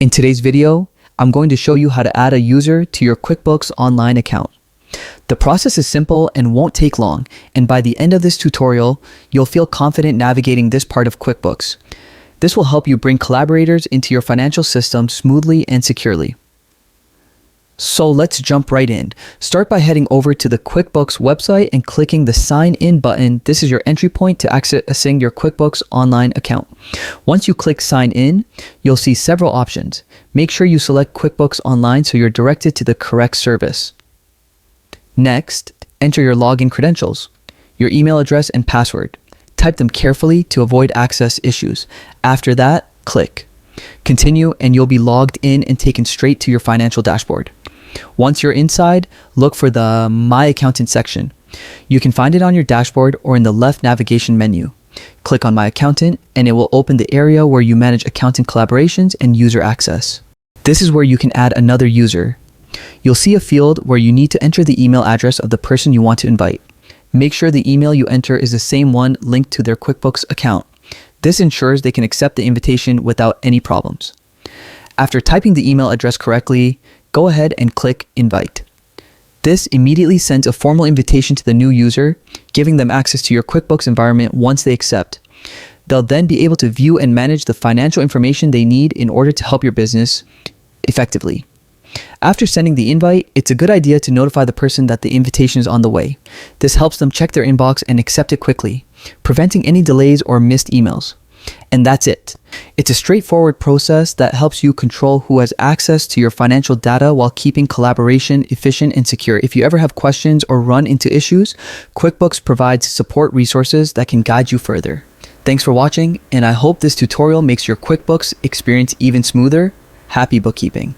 In today's video, I'm going to show you how to add a user to your QuickBooks Online account. The process is simple and won't take long, and by the end of this tutorial, you'll feel confident navigating this part of QuickBooks. This will help you bring collaborators into your financial system smoothly and securely. So let's jump right in. Start by heading over to the QuickBooks website and clicking the Sign In button. This is your entry point to accessing your QuickBooks Online account. Once you click Sign In, you'll see several options. Make sure you select QuickBooks Online so you're directed to the correct service. Next, enter your login credentials, your email address and password. Type them carefully to avoid access issues. After that, click Continue and you'll be logged in and taken straight to your financial dashboard. Once you're inside, look for the My Accountant section. You can find it on your dashboard or in the left navigation menu. Click on My Accountant and it will open the area where you manage accountant collaborations and user access. This is where you can add another user. You'll see a field where you need to enter the email address of the person you want to invite. Make sure the email you enter is the same one linked to their QuickBooks account. This ensures they can accept the invitation without any problems. After typing the email address correctly, go ahead and click Invite. This immediately sends a formal invitation to the new user, giving them access to your QuickBooks environment once they accept. They'll then be able to view and manage the financial information they need in order to help your business effectively. After sending the invite, it's a good idea to notify the person that the invitation is on the way. This helps them check their inbox and accept it quickly, preventing any delays or missed emails. And that's it. It's a straightforward process that helps you control who has access to your financial data while keeping collaboration efficient and secure. If you ever have questions or run into issues, QuickBooks provides support resources that can guide you further. Thanks for watching, and I hope this tutorial makes your QuickBooks experience even smoother. Happy bookkeeping.